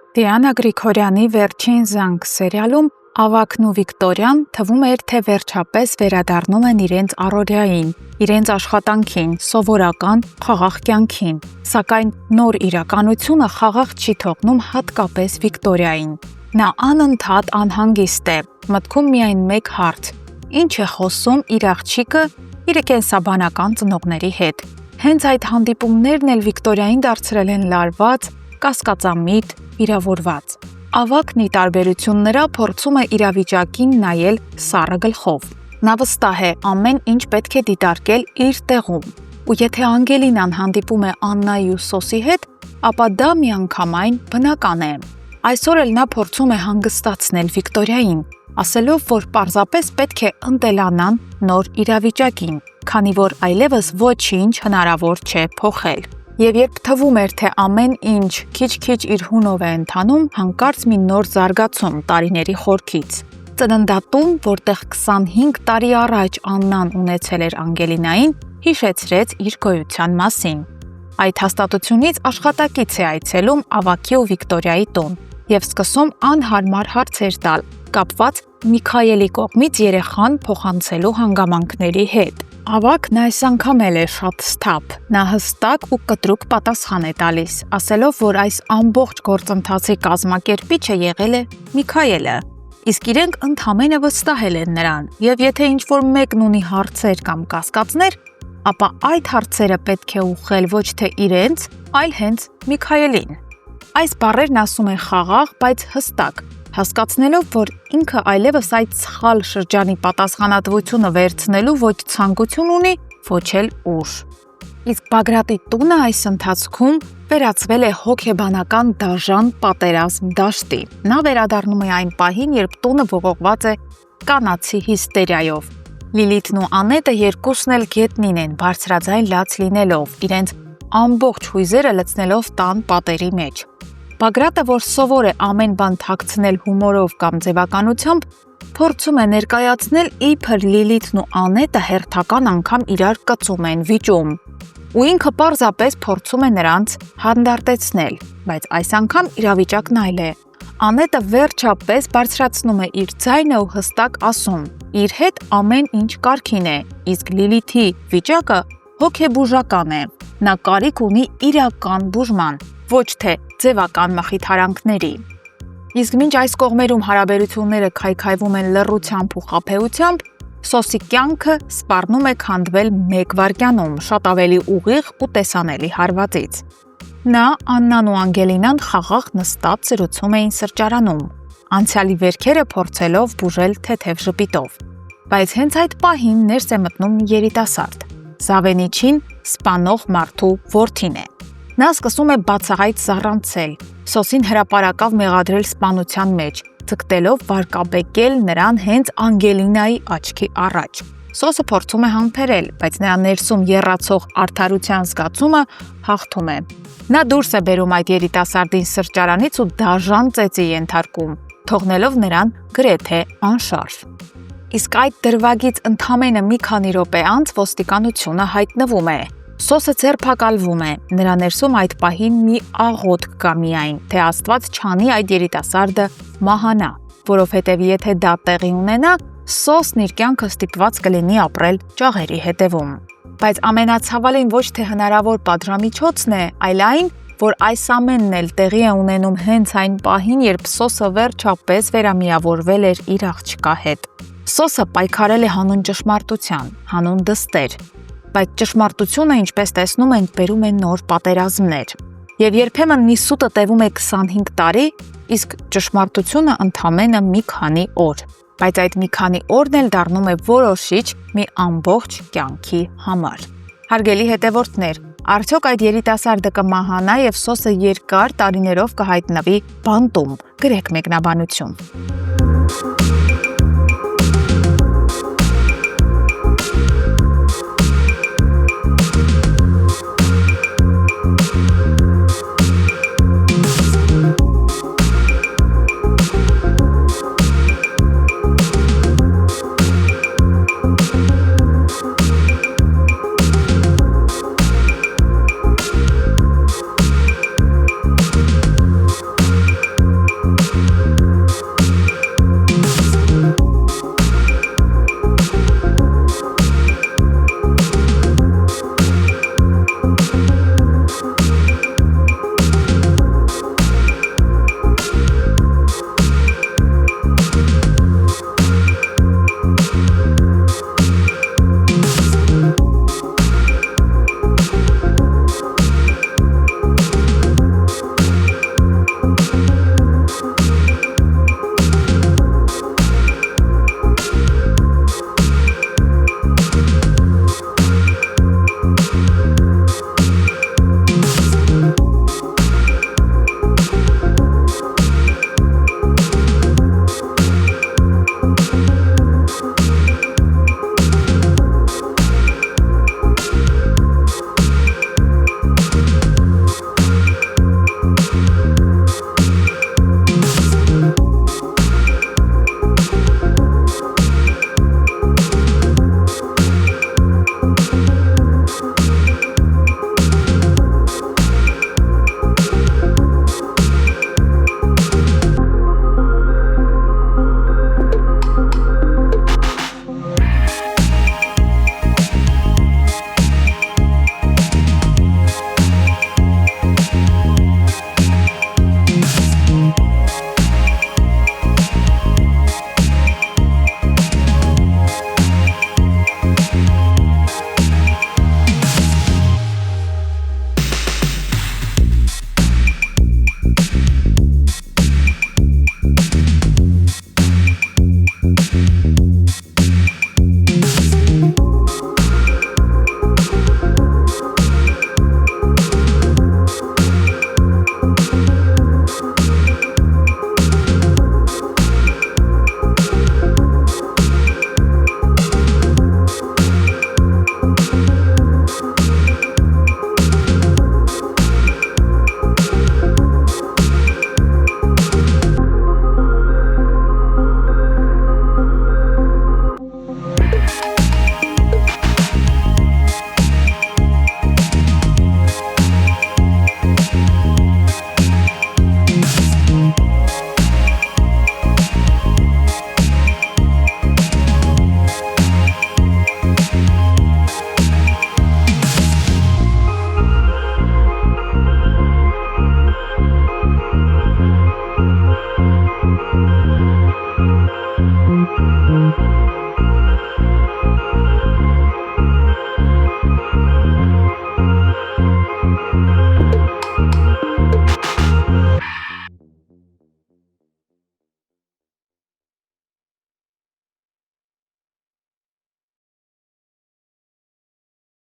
Դիանա Գրիգորյանի «Վերջին զանգ» սերիալում Ավագն ու Վիկտորիան թվում էր, թե վերջապես վերադառնում են իրենց առօրյային, իրենց աշխատանքին, սովորական խաղաղ կյանքին, սակայն նոր իրականությունը խաղաղ չի թողնում հատկապես Վիկտորիային։ Նա անընդհատ անհանգիստ է, մտքում միայն մեկ հարց. ինչ է խոսում իր աղջիկը իր կենսաբանական ծնողների հետ։ Հենց այդ հանդիպումներն էլ Վիկտորիային դարձրել են լարված, կասկածամիտ, վիրավորված։ Ավագն ի տարբերություն նրա փորձում է իրավիճակին նայել սառը գլխով։ Նա վստահ է ամեն ինչ պետք է դիտարկել իր տեղում։ Ու եթե Անգելինան հանդիպում է Աննայի ու Սոսի հետ, ապա դա միանգամայն բնական է։ Այսօր էլ նա փորձում է հանգստացնել Վիկտորիային, ասելով, որ պարզապես պետք է ընտելանան նոր իրավիճակին, քանի որ այլևս ոչինչ հնարավոր չէ փոխել։ Եվ երբ թվում էր, թե ամեն ինչ քիչ-քիչ իր հունով է ընթանում, հանկարծ մի նոր զարգացում տարիների խորքից։ Ծննդատուն, որտեղ 25 տարի առաջ Աննան ունեցել էր Անգելինային, հիշեցրեց իր գոյության մասին։ Այդ հաստատությունից աշխատակից է այցելում Ավագի ու Վիկտորիայի տուն եւ սկսում անհարմար հարցեր տալ, կապված Միքայելի կողմից երեխան փոխանցելու հանգամանքների հետ։ Ավագն այս անգամ էլ է շատ սթափ։ Նա հստակ ու կտրուկ պատասխան է տալիս, ասելով, որ այս ամբողջ գործընթացի կազմակերպիչը եղել է Միքայելը, իսկ իրենք ընդամենը վստահել են նրան, եւ եթե ինչ-որ մեկն ունի հարցեր կամ կասկածներ, ապա այդ հարցերը պետք է ուղղել ոչ թե իրենց, այլ հենց Միքայելին։ Այս բառերն ասում է խաղաղ, բայց հստակ, հասկացնելով, որ ինքը այլևս այդ սխալ շրջանի պատասխանատվությունը վերցնելու ոչ ցանկություն ունի, ոչ էլ ուժ։ Իսկ Բագրատի տունը այս ընթացքում վերածվել է հոգեբանական դաժան պատերազմ դաշտի։ Նա վերադառնում է այն պահին, երբ տունը ողողված է կանացի հիստերիայով։ Լիլիթն ու Անետը երկուսն էլ գետնին են, բարձրաձայն լաց լինելով, իրենց ամբողջ հույզերը լցնելով տան պատերի մեջ։ Բագրատը, որ սովոր է ամեն բան թաքցնել հումորով կամ ձևականությամբ, փորձում է ներկայացնել, իբր Լիլիթն ու Անետը հերթական անգամ իրար կծում են, վիճում։ Ու ինքը պարզապես փորձում է նրանց հանդարտեցնել, բայց այս անգամ իրավիճակն այլ է։ Անետը վերջապես բարձրացնում է իր ձայնը ու հստակ ասում. իր հետ ամեն ինչ կարգին է, իսկ Լիլիթի վիճակը հոգեբուժական է։ Նա կարիք ունի իրական բուժման, ոչ թե ձևական մխիթարանքների։ Իսկ մինչ այս կողմերում հարաբերությունները քայքայվում են լռությամբ ու խաբեությամբ, Սոսի կյանքը սպառնում է քանդվել մեկ վայրկյանում, շատ ավելի ուղիղ ու տեսանելի հարվածից։ Նա, Աննան ու Անգելինան խաղաղ նստած զրուցում էին սրճարանում, անցյալի վերքերը փորձելով բուժել թեթև ժպիտով։ Բայց հենց այդ պահին ներս է մտնում մի երիտասարդ։ Զավենիչին սպանող մարդու որդին է։ Նա սկսում է բացահայտ զառանցել, Սոսին հրապարակավ մեղադրել սպանության մեջ, ձգտելով վարկաբեկել նրան հենց Անգելինայի աչքի առաջ։ Սոսը փորձում է համբերել, բայց նրա ներսում եռացող արդարության զգացումը հաղթում է։ Նա դուրս է բերում այդ երիտասարդին սրճարանից ու դաժան ծեծի ենթարկում, թողնելով նրան գրեթե անշարժ։ Իսկ այդ դրվագից ընդամենը մի քանի րոպե անց ոստիկանությունը հայտնվում է։ Սոսը ձերբակալվում է, նրա ներսում այդ պահին մի աղոթք կա միայն, թե Աստված չանի այդ երիտասարդը մահանա, որովհետև եթե դա տեղի ունենա, Սոսն իր կյանքը ստիպված կլինի ապրել ճաղերի հետևում։ Բայց ամենացավալին ոչ թե հնարավոր պատժամիջոցն է, այլ այն, որ այս ամենն էլ տեղի է ունենում հենց այն պահին, երբ Սոսը վերջապես վերամիավորվել էր իր աղջկա հետ։ Սոսը պայքարել է հանուն ճշմարտության, հանուն դստեր, բայց ճշմարտությունը, ինչպես տեսնում ենք, բերում է նոր պատերազմներ։ Եվ երբեմն մի սուտը տևում է 25 տարի, իսկ ճշմարտությունը ընդամենը մի քանի օր։ Բայց այդ մի քանի օրն էլ դառնում է որոշիչ մի ամբողջ կյանքի համար։ Հարգելի հետևորդներ, արդյոք այդ երիտասարդը կմահանա եւ Սոսը երկար տարիներով կհայտնվի բանտում։ Գրեք մեկնաբանություն։